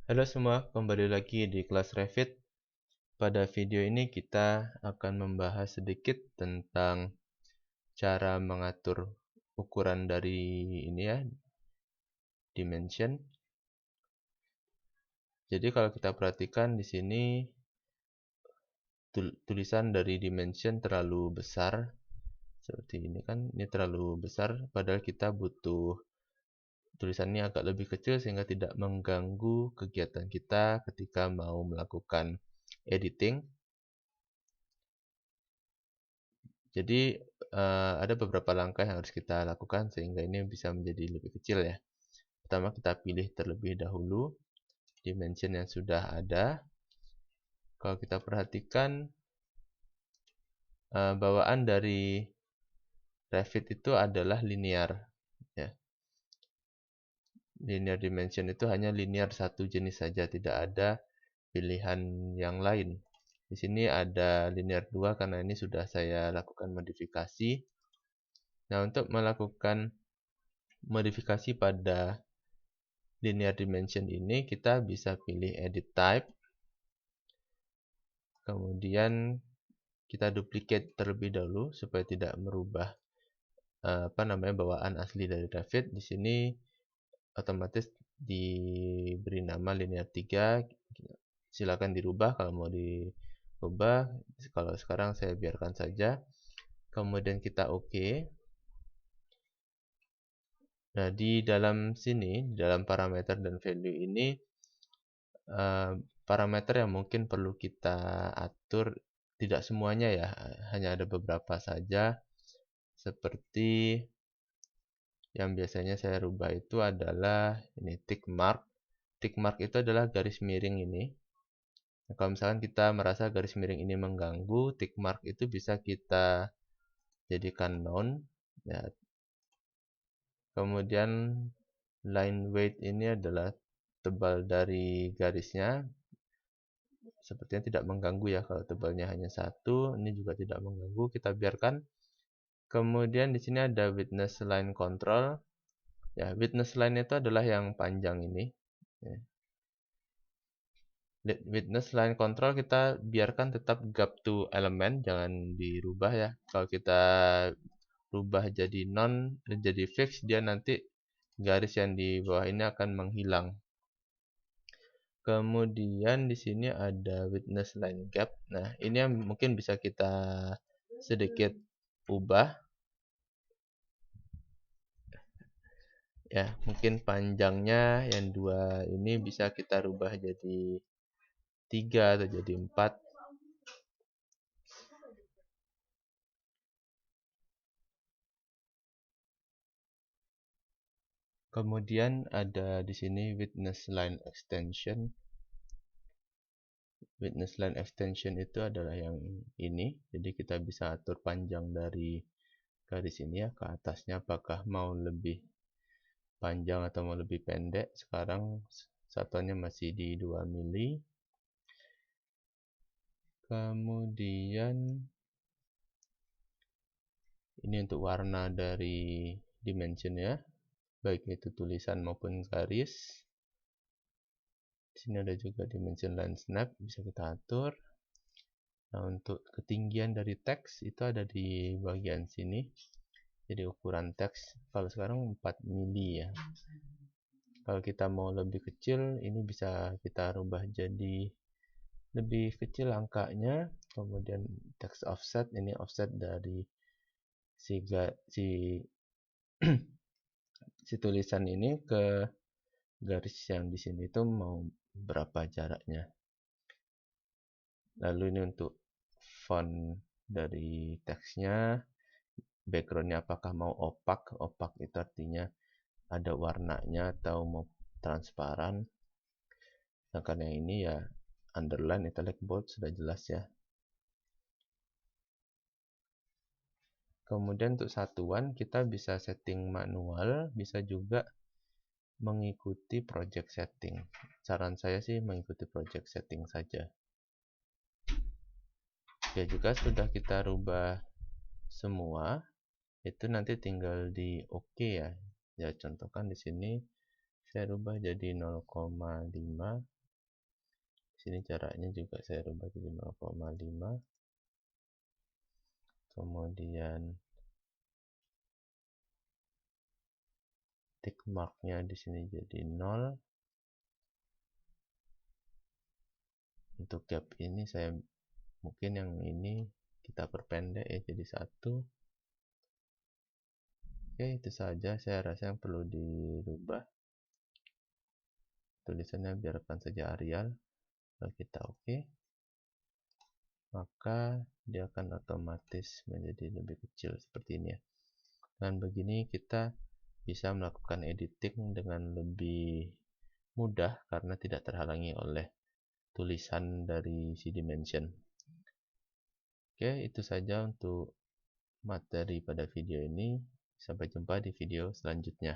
Halo semua, kembali lagi di kelas Revit. Pada video ini kita akan membahas sedikit tentang cara mengatur ukuran dari ini ya, dimension. Jadi kalau kita perhatikan di sini tulisan dari dimension terlalu besar. Seperti ini kan, ini terlalu besar padahal kita butuh tulisannya agak lebih kecil sehingga tidak mengganggu kegiatan kita ketika mau melakukan editing. Jadi ada beberapa langkah yang harus kita lakukan sehingga ini bisa menjadi lebih kecil ya. Pertama kita pilih terlebih dahulu dimension yang sudah ada. Kalau kita perhatikan bawaan dari Revit itu adalah linear ya. Linear dimension itu hanya linear satu jenis saja, tidak ada pilihan yang lain. Di sini ada linear 2 karena ini sudah saya lakukan modifikasi. Nah, untuk melakukan modifikasi pada linear dimension ini kita bisa pilih edit type, kemudian kita duplicate terlebih dahulu supaya tidak merubah bawaan asli dari Revit. Di sini otomatis diberi nama linear 3. Silakan dirubah kalau mau dirubah. Kalau sekarang saya biarkan saja. Kemudian kita OK. Nah, di dalam sini, di dalam parameter dan value ini, parameter yang mungkin perlu kita atur, tidak semuanya ya, hanya ada beberapa saja. Seperti yang biasanya saya rubah itu adalah ini tick mark. Tick mark itu adalah garis miring ini. Nah, kalau misalkan kita merasa garis miring ini mengganggu, tick mark itu bisa kita jadikan none ya. Kemudian line weight ini adalah tebal dari garisnya, sepertinya tidak mengganggu ya. Kalau tebalnya hanya 1, ini juga tidak mengganggu, kita biarkan. Kemudian di sini ada witness line control ya. Witness line itu adalah yang panjang ini ya. Witness line control kita biarkan tetap gap to element, jangan dirubah ya. Kalau kita rubah jadi non, jadi fix, dia nanti garis yang di bawah ini akan menghilang. Kemudian di sini ada witness line gap. Nah, ini yang mungkin bisa kita sedikit ubah. Ya, mungkin panjangnya yang 2 ini bisa kita rubah jadi 3 atau jadi 4. Kemudian ada di sini witness line extension. Witness line extension itu adalah yang ini. Jadi kita bisa atur panjang dari garis ini ya ke atasnya, apakah mau lebih panjang atau mau lebih pendek. Sekarang satuannya masih di 2 mili. Kemudian ini untuk warna dari dimension ya, baik itu tulisan maupun garis. Di sini ada juga dimension line snap, bisa kita atur. Nah, untuk ketinggian dari teks itu ada di bagian sini. Jadi ukuran teks kalau sekarang 4 mili ya. Kalau kita mau lebih kecil, ini bisa kita rubah jadi lebih kecil angkanya. Kemudian text offset, ini offset dari si tulisan ini ke garis yang di sini itu mau berapa jaraknya. Lalu ini untuk font dari teksnya, backgroundnya apakah mau opak. Opak itu artinya ada warnanya atau mau transparan. Sedangkan yang ini ya underline, italic, bold sudah jelas ya. Kemudian untuk satuan kita bisa setting manual, bisa juga mengikuti project setting. Saran saya sih mengikuti project setting saja. Ya, juga sudah kita rubah semua, itu nanti tinggal di OK ya. Ya, contohkan di sini saya rubah jadi 0,5. Sini jaraknya juga saya rubah jadi 0,5. Kemudian tick marknya di sini jadi 0. Untuk gap ini saya mungkin yang ini kita perpendek ya jadi 1. Oke, itu saja saya rasa yang perlu dirubah. Tulisannya biarkan saja Arial. Kalau kita oke, maka dia akan otomatis menjadi lebih kecil seperti ini ya. Dengan begini kita bisa melakukan editing dengan lebih mudah karena tidak terhalangi oleh tulisan dari si dimension. Oke, itu saja untuk materi pada video ini. Sampai jumpa di video selanjutnya.